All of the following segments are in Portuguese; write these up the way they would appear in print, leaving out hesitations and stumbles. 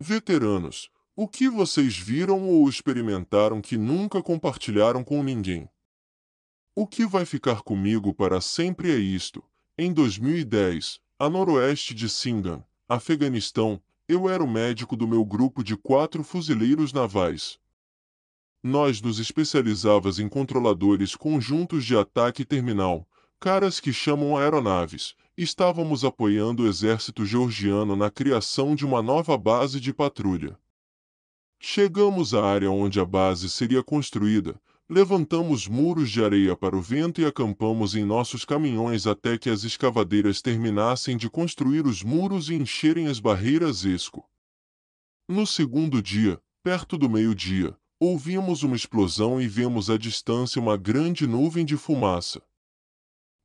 Veteranos, o que vocês viram ou experimentaram que nunca compartilharam com ninguém? O que vai ficar comigo para sempre é isto. Em 2010, a noroeste de Singan, Afeganistão, eu era o médico do meu grupo de 4 fuzileiros navais. Nós nos especializávamos em controladores conjuntos de ataque terminal, caras que chamam aeronaves. Estávamos apoiando o exército georgiano na criação de uma nova base de patrulha. Chegamos à área onde a base seria construída, levantamos muros de areia para o vento e acampamos em nossos caminhões até que as escavadeiras terminassem de construir os muros e encherem as barreiras esco. No segundo dia, perto do meio-dia, ouvimos uma explosão e vemos à distância uma grande nuvem de fumaça.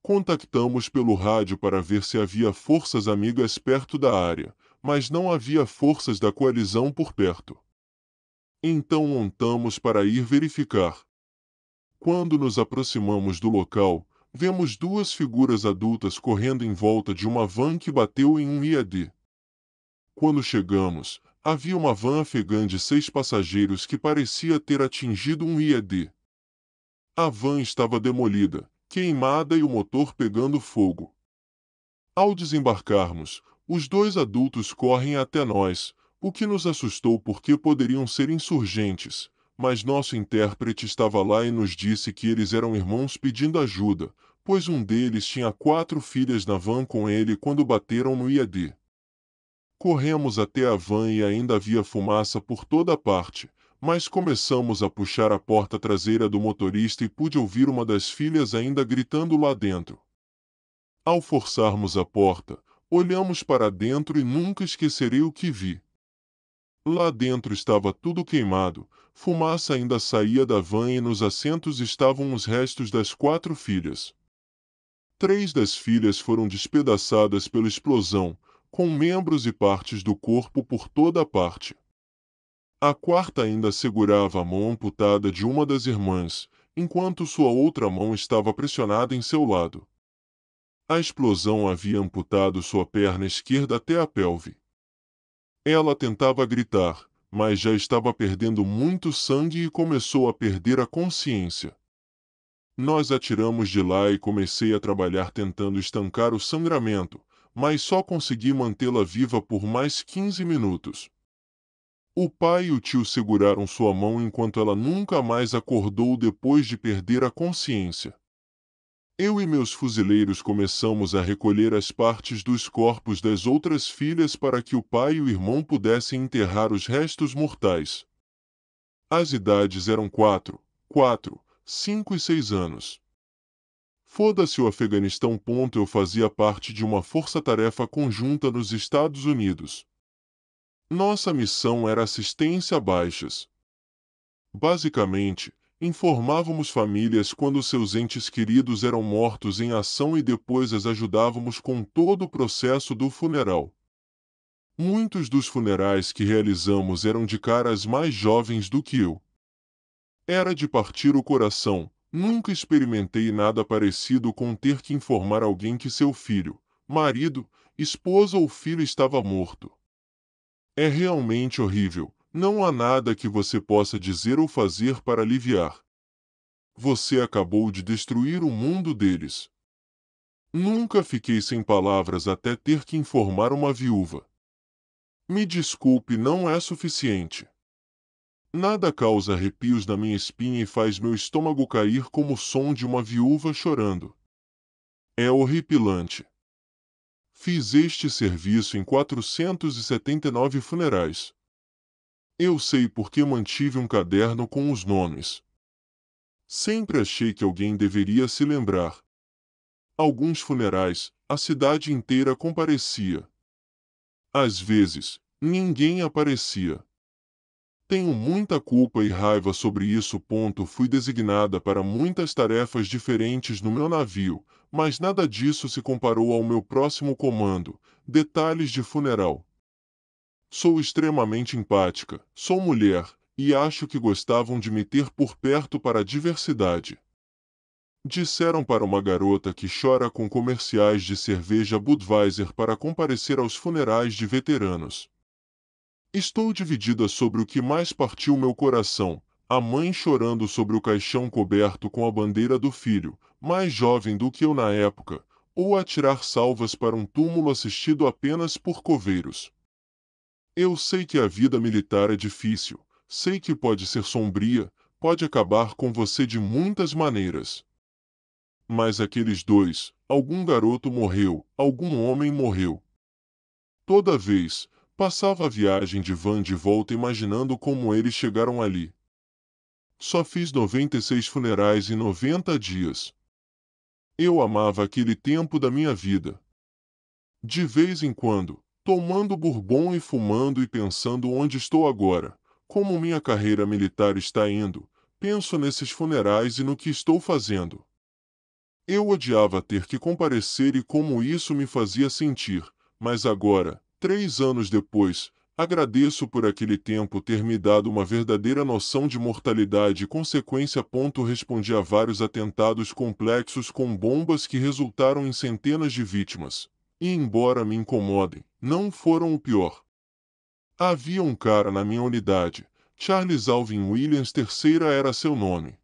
Contactamos pelo rádio para ver se havia forças amigas perto da área, mas não havia forças da coalizão por perto. Então montamos para ir verificar. Quando nos aproximamos do local, vemos 2 figuras adultas correndo em volta de uma van que bateu em um IED. Quando chegamos, havia uma van afegã de 6 passageiros que parecia ter atingido um IED. A van estava demolida, queimada e o motor pegando fogo. Ao desembarcarmos, os 2 adultos correm até nós, o que nos assustou porque poderiam ser insurgentes, mas nosso intérprete estava lá e nos disse que eles eram irmãos pedindo ajuda, pois um deles tinha 4 filhas na van com ele quando bateram no IED. Corremos até a van e ainda havia fumaça por toda parte, mas começamos a puxar a porta traseira do motorista e pude ouvir uma das filhas ainda gritando lá dentro. Ao forçarmos a porta, olhamos para dentro e nunca esquecerei o que vi. Lá dentro estava tudo queimado, fumaça ainda saía da van e nos assentos estavam os restos das 4 filhas. 3 das filhas foram despedaçadas pela explosão, com membros e partes do corpo por toda a parte. A quarta ainda segurava a mão amputada de uma das irmãs, enquanto sua outra mão estava pressionada em seu lado. A explosão havia amputado sua perna esquerda até a pelve. Ela tentava gritar, mas já estava perdendo muito sangue e começou a perder a consciência. Nós a tiramos de lá e comecei a trabalhar tentando estancar o sangramento, mas só consegui mantê-la viva por mais 15 minutos. O pai e o tio seguraram sua mão enquanto ela nunca mais acordou depois de perder a consciência. Eu e meus fuzileiros começamos a recolher as partes dos corpos das outras filhas para que o pai e o irmão pudessem enterrar os restos mortais. As idades eram 4, 5 e 6 anos. Foda-se o Afeganistão. Eu fazia parte de uma força-tarefa conjunta nos Estados Unidos. Nossa missão era assistência a baixas. Basicamente, informávamos famílias quando seus entes queridos eram mortos em ação e depois as ajudávamos com todo o processo do funeral. Muitos dos funerais que realizamos eram de caras mais jovens do que eu. Era de partir o coração, nunca experimentei nada parecido com ter que informar alguém que seu filho, marido, esposa ou filho estava morto. É realmente horrível, não há nada que você possa dizer ou fazer para aliviar. Você acabou de destruir o mundo deles. Nunca fiquei sem palavras até ter que informar uma viúva. Me desculpe, não é suficiente. Nada causa arrepios na minha espinha e faz meu estômago cair como o som de uma viúva chorando. É horripilante. Fiz este serviço em 479 funerais. Eu sei porque mantive um caderno com os nomes. Sempre achei que alguém deveria se lembrar. Alguns funerais, a cidade inteira comparecia. Às vezes, ninguém aparecia. Tenho muita culpa e raiva sobre isso. Fui designada para muitas tarefas diferentes no meu navio, mas nada disso se comparou ao meu próximo comando, detalhes de funeral. Sou extremamente empática, sou mulher, e acho que gostavam de me ter por perto para a diversidade. Disseram para uma garota que chora com comerciais de cerveja Budweiser para comparecer aos funerais de veteranos. Estou dividida sobre o que mais partiu meu coração: a mãe chorando sobre o caixão coberto com a bandeira do filho, mais jovem do que eu na época, ou atirar salvas para um túmulo assistido apenas por coveiros. Eu sei que a vida militar é difícil, sei que pode ser sombria, pode acabar com você de muitas maneiras. Mas aqueles dois, algum garoto morreu, algum homem morreu. Toda vez, passava a viagem de van de volta imaginando como eles chegaram ali. Só fiz 96 funerais em 90 dias. Eu amava aquele tempo da minha vida. De vez em quando, tomando bourbon e fumando e pensando onde estou agora, como minha carreira militar está indo, penso nesses funerais e no que estou fazendo. Eu odiava ter que comparecer e como isso me fazia sentir, mas agora, 3 anos depois, agradeço por aquele tempo ter me dado uma verdadeira noção de mortalidade e consequência. Respondi a vários atentados complexos com bombas que resultaram em centenas de vítimas. E embora me incomodem, não foram o pior. Havia um cara na minha unidade, Charles Alvin Williams III era seu nome.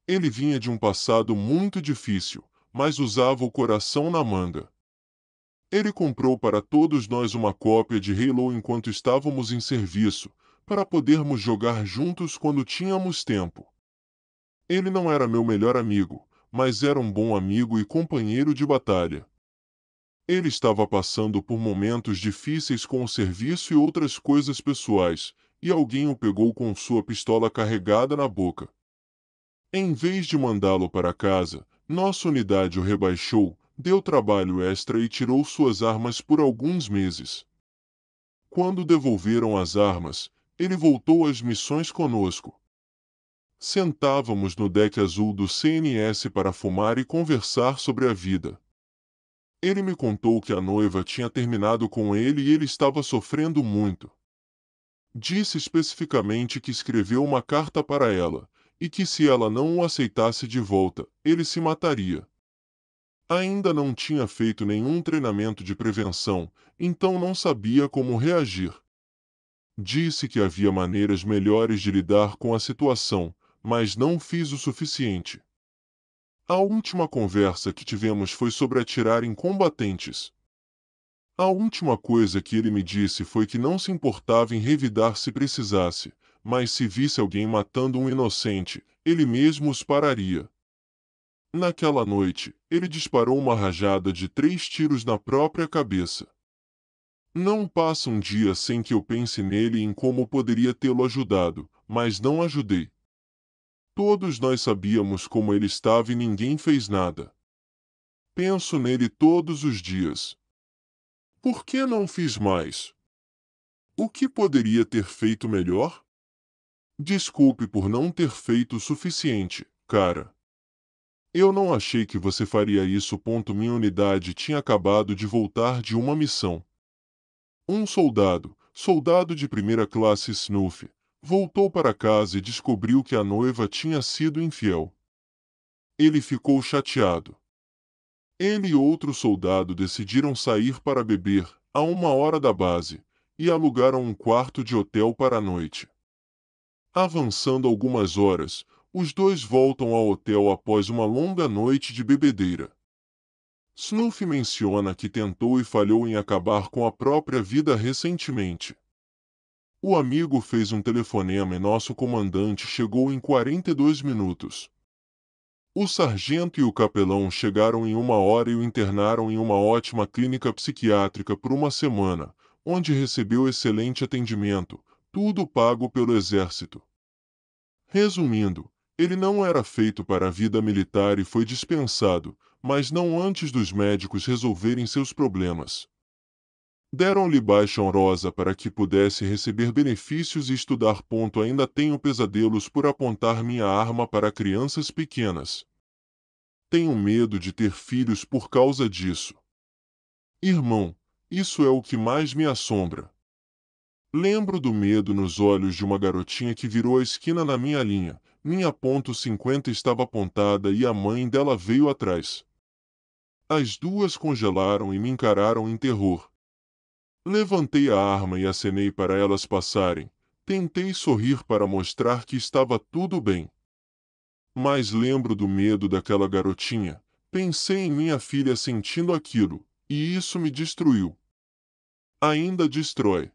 Ele vinha de um passado muito difícil, mas usava o coração na manga. Ele comprou para todos nós uma cópia de Halo enquanto estávamos em serviço, para podermos jogar juntos quando tínhamos tempo. Ele não era meu melhor amigo, mas era um bom amigo e companheiro de batalha. Ele estava passando por momentos difíceis com o serviço e outras coisas pessoais, e alguém o pegou com sua pistola carregada na boca. Em vez de mandá-lo para casa, nossa unidade o rebaixou, deu trabalho extra e tirou suas armas por alguns meses. Quando devolveram as armas, ele voltou às missões conosco. Sentávamos no deck azul do CNS para fumar e conversar sobre a vida. Ele me contou que a noiva tinha terminado com ele e ele estava sofrendo muito. Disse especificamente que escreveu uma carta para ela, e que se ela não o aceitasse de volta, ele se mataria. Ainda não tinha feito nenhum treinamento de prevenção, então não sabia como reagir. Disse que havia maneiras melhores de lidar com a situação, mas não fiz o suficiente. A última conversa que tivemos foi sobre atirar em combatentes. A última coisa que ele me disse foi que não se importava em revidar se precisasse, mas se visse alguém matando um inocente, ele mesmo os pararia. Naquela noite, ele disparou uma rajada de 3 tiros na própria cabeça. Não passa um dia sem que eu pense nele e em como poderia tê-lo ajudado, mas não ajudei. Todos nós sabíamos como ele estava e ninguém fez nada. Penso nele todos os dias. Por que não fiz mais? O que poderia ter feito melhor? Desculpe por não ter feito o suficiente, cara. Eu não achei que você faria isso. Minha unidade tinha acabado de voltar de uma missão. Um soldado de primeira classe Snuff, voltou para casa e descobriu que a noiva tinha sido infiel. Ele ficou chateado. Ele e outro soldado decidiram sair para beber, a 1 hora da base, e alugaram um quarto de hotel para a noite. Avançando algumas horas, os dois voltam ao hotel após uma longa noite de bebedeira. Snuff menciona que tentou e falhou em acabar com a própria vida recentemente. O amigo fez um telefonema e nosso comandante chegou em 42 minutos. O sargento e o capelão chegaram em 1 hora e o internaram em uma ótima clínica psiquiátrica por uma semana, onde recebeu excelente atendimento, tudo pago pelo exército. Resumindo, ele não era feito para a vida militar e foi dispensado, mas não antes dos médicos resolverem seus problemas. Deram-lhe baixa honrosa para que pudesse receber benefícios e estudar. Ainda tenho pesadelos por apontar minha arma para crianças pequenas. Tenho medo de ter filhos por causa disso. Irmão, isso é o que mais me assombra. Lembro do medo nos olhos de uma garotinha que virou a esquina na minha linha. Minha .50 estava apontada e a mãe dela veio atrás. As duas congelaram e me encararam em terror. Levantei a arma e acenei para elas passarem. Tentei sorrir para mostrar que estava tudo bem. Mas lembro do medo daquela garotinha. Pensei em minha filha sentindo aquilo, e isso me destruiu. Ainda destrói.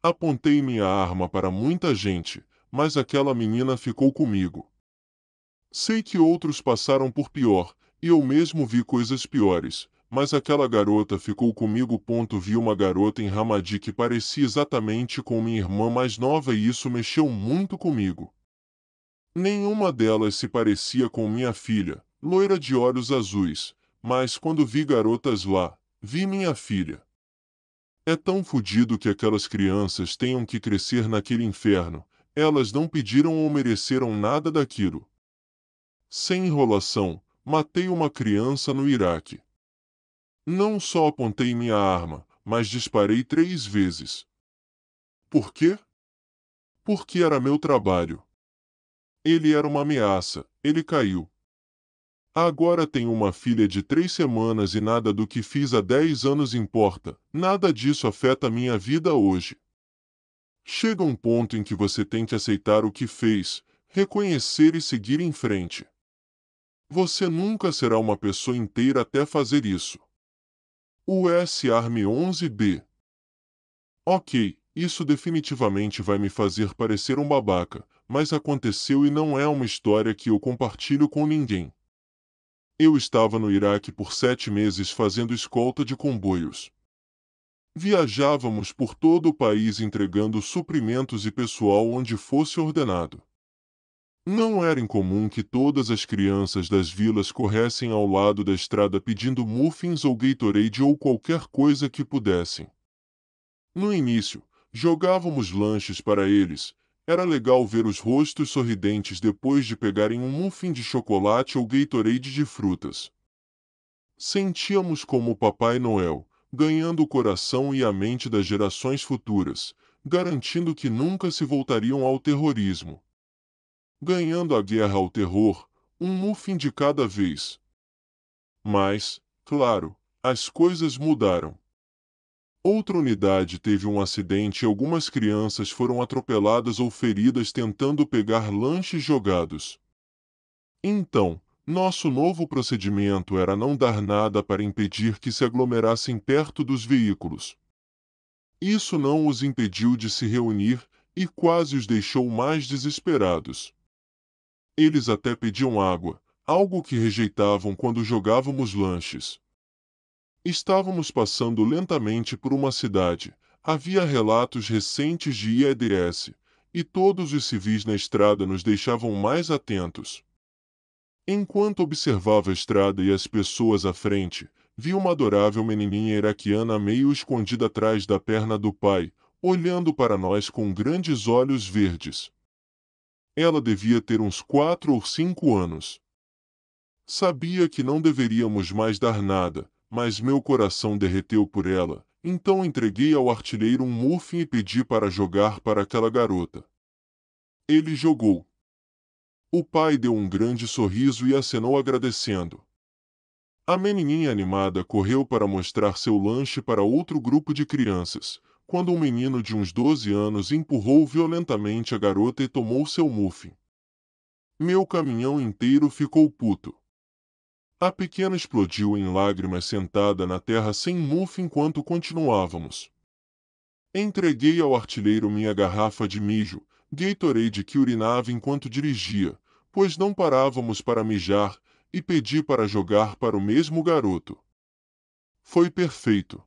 Apontei minha arma para muita gente, mas aquela menina ficou comigo. Sei que outros passaram por pior, e eu mesmo vi coisas piores, mas aquela garota ficou comigo. Vi uma garota em Ramadi que parecia exatamente com minha irmã mais nova e isso mexeu muito comigo. Nenhuma delas se parecia com minha filha, loira de olhos azuis, mas quando vi garotas lá, vi minha filha. É tão fodido que aquelas crianças tenham que crescer naquele inferno. Elas não pediram ou mereceram nada daquilo. Sem enrolação, matei uma criança no Iraque. Não só apontei minha arma, mas disparei 3 vezes. Por quê? Porque era meu trabalho. Ele era uma ameaça, ele caiu. Agora tenho uma filha de 3 semanas e nada do que fiz há 10 anos importa, nada disso afeta minha vida hoje. Chega um ponto em que você tem que aceitar o que fez, reconhecer e seguir em frente. Você nunca será uma pessoa inteira até fazer isso. US Army 11B. Ok, isso definitivamente vai me fazer parecer um babaca, mas aconteceu e não é uma história que eu compartilho com ninguém. Eu estava no Iraque por 7 meses fazendo escolta de comboios. Viajávamos por todo o país entregando suprimentos e pessoal onde fosse ordenado. Não era incomum que todas as crianças das vilas corressem ao lado da estrada pedindo muffins ou Gatorade ou qualquer coisa que pudessem. No início, jogávamos lanches para eles. Era legal ver os rostos sorridentes depois de pegarem um muffin de chocolate ou Gatorade de frutas. Sentíamos como o Papai Noel, ganhando o coração e a mente das gerações futuras, garantindo que nunca se voltariam ao terrorismo. Ganhando a guerra ao terror, um muffin de cada vez. Mas, claro, as coisas mudaram. Outra unidade teve um acidente e algumas crianças foram atropeladas ou feridas tentando pegar lanches jogados. Então, nosso novo procedimento era não dar nada para impedir que se aglomerassem perto dos veículos. Isso não os impediu de se reunir e quase os deixou mais desesperados. Eles até pediam água, algo que rejeitavam quando jogávamos lanches. Estávamos passando lentamente por uma cidade. Havia relatos recentes de IEDS, e todos os civis na estrada nos deixavam mais atentos. Enquanto observava a estrada e as pessoas à frente, vi uma adorável menininha iraquiana meio escondida atrás da perna do pai, olhando para nós com grandes olhos verdes. Ela devia ter uns 4 ou 5 anos. Sabia que não deveríamos mais dar nada, mas meu coração derreteu por ela, então entreguei ao artilheiro um muffin e pedi para jogar para aquela garota. Ele jogou. O pai deu um grande sorriso e acenou agradecendo. A menininha animada correu para mostrar seu lanche para outro grupo de crianças, quando um menino de uns 12 anos empurrou violentamente a garota e tomou seu muffin. Meu caminhão inteiro ficou puto. A pequena explodiu em lágrimas sentada na terra sem muffin enquanto continuávamos. Entreguei ao artilheiro minha garrafa de mijo, Gatorade que urinava enquanto dirigia, pois não parávamos para mijar, e pedi para jogar para o mesmo garoto. Foi perfeito.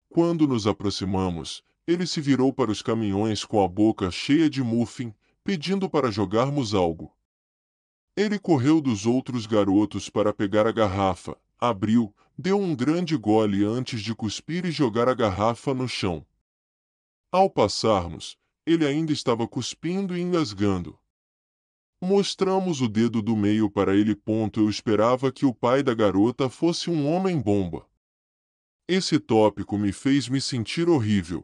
Quando nos aproximamos, ele se virou para os caminhões com a boca cheia de muffin, pedindo para jogarmos algo. Ele correu dos outros garotos para pegar a garrafa, abriu, deu um grande gole antes de cuspir e jogar a garrafa no chão. Ao passarmos, ele ainda estava cuspindo e engasgando. Mostramos o dedo do meio para ele. Eu esperava que o pai da garota fosse um homem-bomba. Esse tópico me fez me sentir horrível.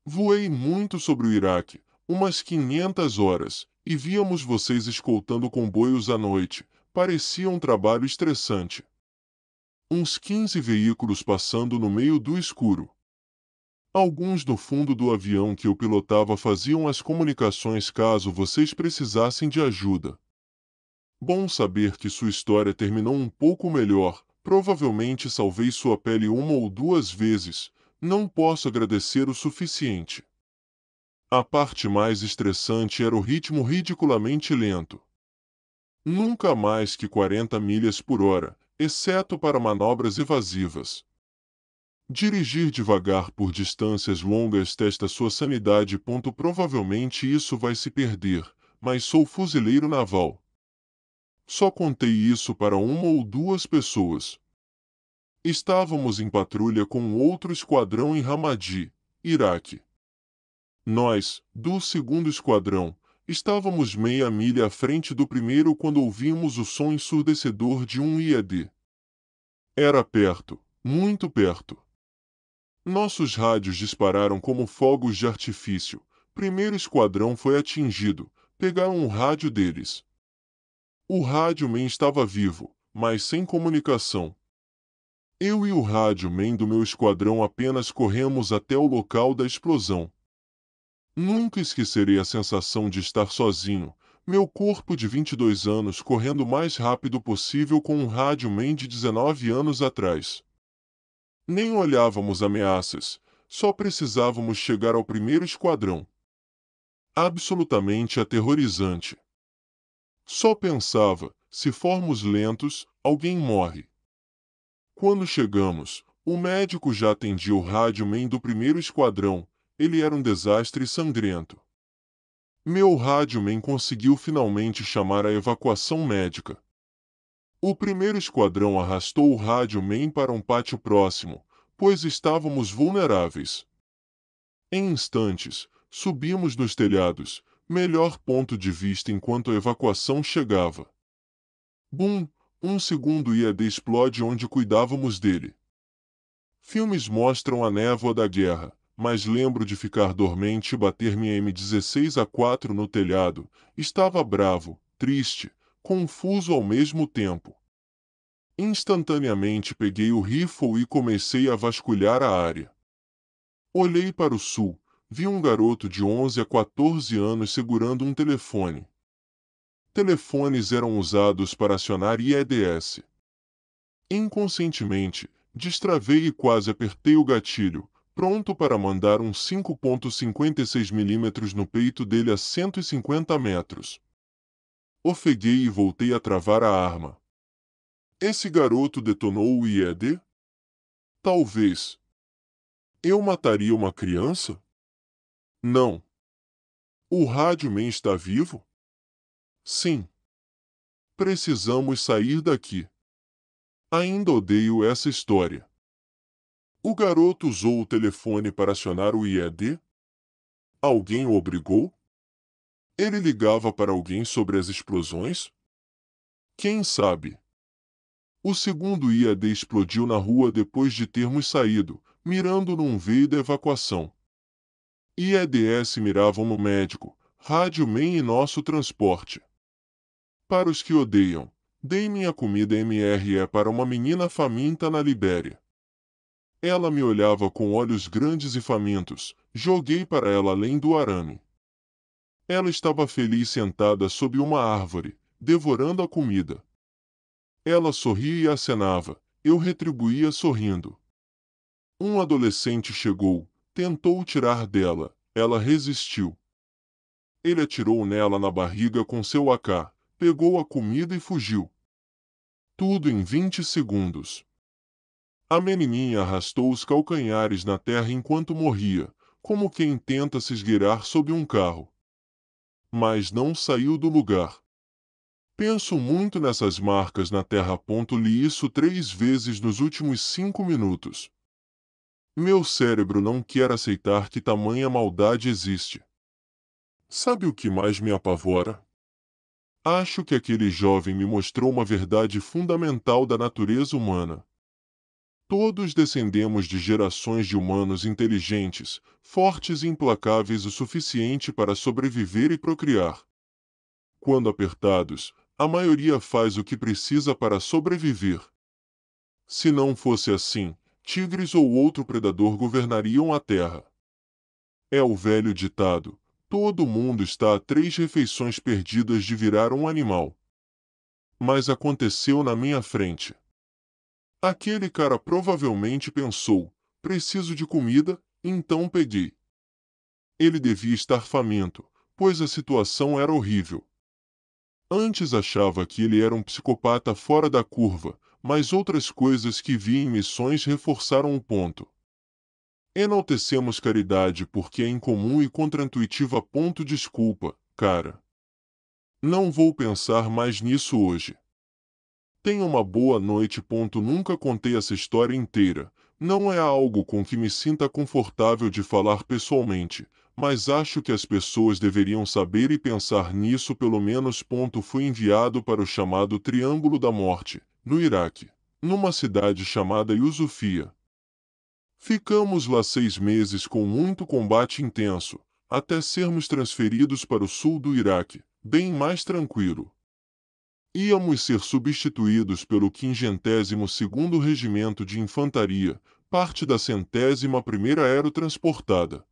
Voei muito sobre o Iraque, umas 500 horas, e víamos vocês escoltando comboios à noite. Parecia um trabalho estressante. Uns 15 veículos passando no meio do escuro. Alguns no fundo do avião que eu pilotava faziam as comunicações caso vocês precisassem de ajuda. Bom saber que sua história terminou um pouco melhor. Provavelmente salvei sua pele uma ou duas vezes. Não posso agradecer o suficiente. A parte mais estressante era o ritmo ridiculamente lento. Nunca mais que 40 milhas por hora, exceto para manobras evasivas. Dirigir devagar por distâncias longas testa sua sanidade. Provavelmente isso vai se perder, mas sou fuzileiro naval. Só contei isso para uma ou duas pessoas. Estávamos em patrulha com outro esquadrão em Ramadi, Iraque. Nós, do segundo esquadrão, estávamos meia milha à frente do primeiro quando ouvimos o som ensurdecedor de um IED. Era perto, muito perto. Nossos rádios dispararam como fogos de artifício. Primeiro esquadrão foi atingido. Pegaram o rádio deles. O rádio-man estava vivo, mas sem comunicação. Eu e o rádio-man do meu esquadrão apenas corremos até o local da explosão. Nunca esquecerei a sensação de estar sozinho, meu corpo de 22 anos correndo o mais rápido possível com um rádio-man de 19 anos atrás. Nem olhávamos ameaças, só precisávamos chegar ao primeiro esquadrão. Absolutamente aterrorizante. Só pensava, se formos lentos, alguém morre. Quando chegamos, o médico já atendia o rádio-man do primeiro esquadrão. Ele era um desastre sangrento. Meu rádio-man conseguiu finalmente chamar a evacuação médica. O primeiro esquadrão arrastou o rádio-man para um pátio próximo, pois estávamos vulneráveis. Em instantes, subimos nos telhados, melhor ponto de vista enquanto a evacuação chegava. Bum! Um segundo IED explode onde cuidávamos dele. Filmes mostram a névoa da guerra, mas lembro de ficar dormente e bater minha M16A4 no telhado. Estava bravo, triste, confuso ao mesmo tempo. Instantaneamente peguei o rifle e comecei a vasculhar a área. Olhei para o sul, vi um garoto de 11 a 14 anos segurando um telefone. Telefones eram usados para acionar IEDS. Inconscientemente, destravei e quase apertei o gatilho, pronto para mandar um 5,56 mm no peito dele a 150 metros. Ofeguei e voltei a travar a arma. Esse garoto detonou o IED? Talvez. Eu mataria uma criança? Não. O rádio-man está vivo? Sim. Precisamos sair daqui. Ainda odeio essa história. O garoto usou o telefone para acionar o IED? Alguém o obrigou? Ele ligava para alguém sobre as explosões? Quem sabe? O segundo IED explodiu na rua depois de termos saído, mirando num veio da evacuação. IEDs miravam no médico, rádio-man e nosso transporte. Para os que odeiam, dei minha comida MRE para uma menina faminta na Libéria. Ela me olhava com olhos grandes e famintos. Joguei para ela além do arame. Ela estava feliz sentada sob uma árvore, devorando a comida. Ela sorria e acenava. Eu retribuía sorrindo. Um adolescente chegou, tentou tirar dela. Ela resistiu. Ele atirou nela na barriga com seu AK, pegou a comida e fugiu. Tudo em 20 segundos. A menininha arrastou os calcanhares na terra enquanto morria, como quem tenta se esgueirar sob um carro. Mas não saiu do lugar. Penso muito nessas marcas na terra. Li isso 3 vezes nos últimos 5 minutos. Meu cérebro não quer aceitar que tamanha maldade existe. Sabe o que mais me apavora? Acho que aquele jovem me mostrou uma verdade fundamental da natureza humana. Todos descendemos de gerações de humanos inteligentes, fortes e implacáveis o suficiente para sobreviver e procriar. Quando apertados, a maioria faz o que precisa para sobreviver. Se não fosse assim, tigres ou outro predador governariam a terra. É o velho ditado: todo mundo está a 3 refeições perdidas de virar um animal. Mas aconteceu na minha frente. Aquele cara provavelmente pensou: preciso de comida, então peguei. Ele devia estar faminto, pois a situação era horrível. Antes achava que ele era um psicopata fora da curva, mas outras coisas que vi em missões reforçaram o ponto. Enaltecemos caridade porque é incomum e contraintuitiva. Desculpa, cara. Não vou pensar mais nisso hoje. Tenha uma boa noite. Nunca contei essa história inteira. Não é algo com que me sinta confortável de falar pessoalmente, mas acho que as pessoas deveriam saber e pensar nisso pelo menos. Fui enviado para o chamado Triângulo da Morte, no Iraque, numa cidade chamada Yusufia. Ficamos lá 6 meses com muito combate intenso, até sermos transferidos para o sul do Iraque, bem mais tranquilo. Íamos ser substituídos pelo 52º Regimento de Infantaria, parte da 101ª Aerotransportada.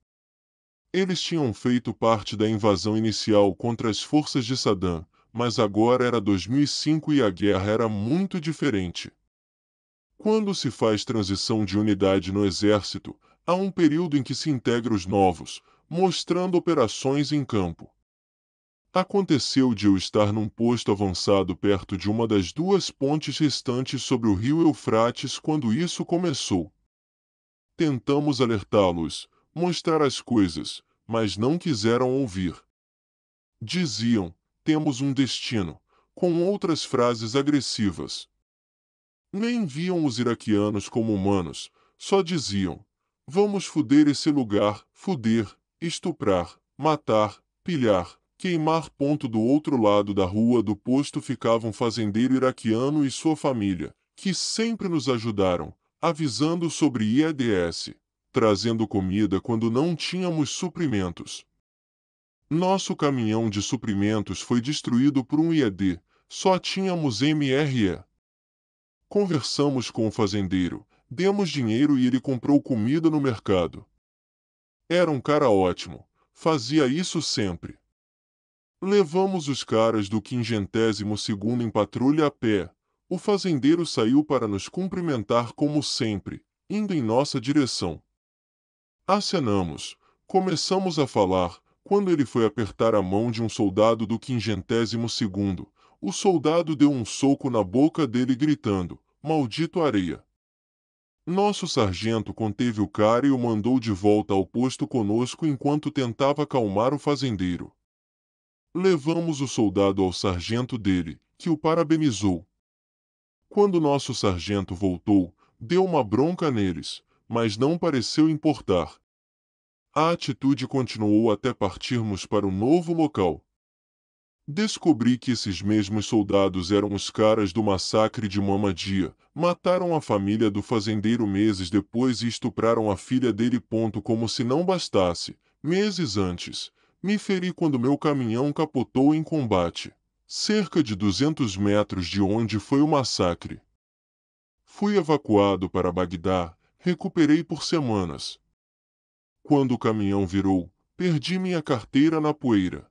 Eles tinham feito parte da invasão inicial contra as forças de Saddam, mas agora era 2005 e a guerra era muito diferente. Quando se faz transição de unidade no exército, há um período em que se integra os novos, mostrando operações em campo. Aconteceu de eu estar num posto avançado perto de uma das 2 pontes restantes sobre o rio Eufrates quando isso começou. Tentamos alertá-los, mostrar as coisas, mas não quiseram ouvir. Diziam: temos um destino, com outras frases agressivas. Nem viam os iraquianos como humanos, só diziam: vamos fuder esse lugar, fuder, estuprar, matar, pilhar, queimar. Do outro lado da rua do posto ficava um fazendeiro iraquiano e sua família, que sempre nos ajudaram, avisando sobre IEDS, trazendo comida quando não tínhamos suprimentos. Nosso caminhão de suprimentos foi destruído por um IED, só tínhamos MRE. Conversamos com o fazendeiro, demos dinheiro e ele comprou comida no mercado. Era um cara ótimo, fazia isso sempre. Levamos os caras do 52º em patrulha a pé. O fazendeiro saiu para nos cumprimentar como sempre, indo em nossa direção. Acenamos, começamos a falar, quando ele foi apertar a mão de um soldado do 52º. O soldado deu um soco na boca dele gritando: maldito areia. Nosso sargento conteve o cara e o mandou de volta ao posto conosco enquanto tentava acalmar o fazendeiro. Levamos o soldado ao sargento dele, que o parabenizou. Quando nosso sargento voltou, deu uma bronca neles, mas não pareceu importar. A atitude continuou até partirmos para um novo local. Descobri que esses mesmos soldados eram os caras do massacre de Mamadia, mataram a família do fazendeiro meses depois e estupraram a filha dele. Como se não bastasse, meses antes, me feri quando meu caminhão capotou em combate, cerca de 200 metros de onde foi o massacre. Fui evacuado para Bagdá, recuperei por semanas. Quando o caminhão virou, perdi minha carteira na poeira.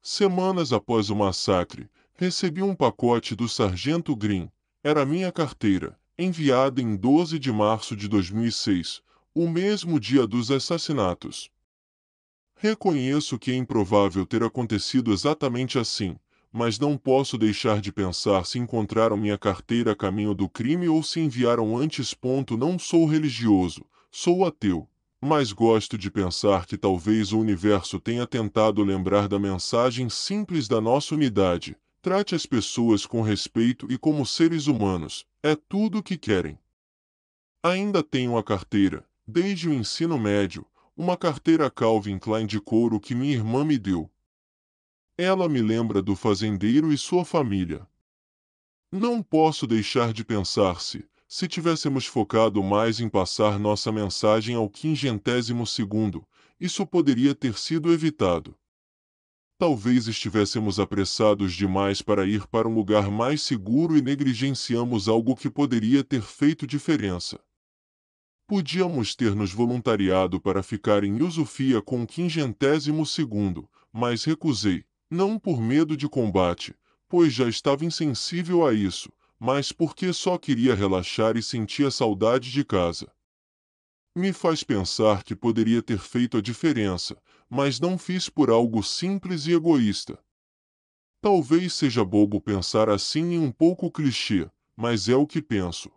Semanas após o massacre, recebi um pacote do Sargento Green. Era minha carteira, enviada em 12 de março de 2006, o mesmo dia dos assassinatos. Reconheço que é improvável ter acontecido exatamente assim, mas não posso deixar de pensar se encontraram minha carteira a caminho do crime ou se enviaram antes. Não sou religioso, sou ateu. Mas gosto de pensar que talvez o universo tenha tentado lembrar da mensagem simples da nossa unidade: trate as pessoas com respeito e como seres humanos, é tudo o que querem. Ainda tenho a carteira, desde o ensino médio, uma carteira Calvin Klein de couro que minha irmã me deu. Ela me lembra do fazendeiro e sua família. Não posso deixar de pensar se tivéssemos focado mais em passar nossa mensagem ao 52º, isso poderia ter sido evitado. Talvez estivéssemos apressados demais para ir para um lugar mais seguro e negligenciamos algo que poderia ter feito diferença. Podíamos ter nos voluntariado para ficar em Yusufia com o 52º, mas recusei, não por medo de combate, pois já estava insensível a isso, mas porque só queria relaxar e sentia saudade de casa. Me faz pensar que poderia ter feito a diferença, mas não fiz por algo simples e egoísta. Talvez seja bobo pensar assim e um pouco clichê, mas é o que penso.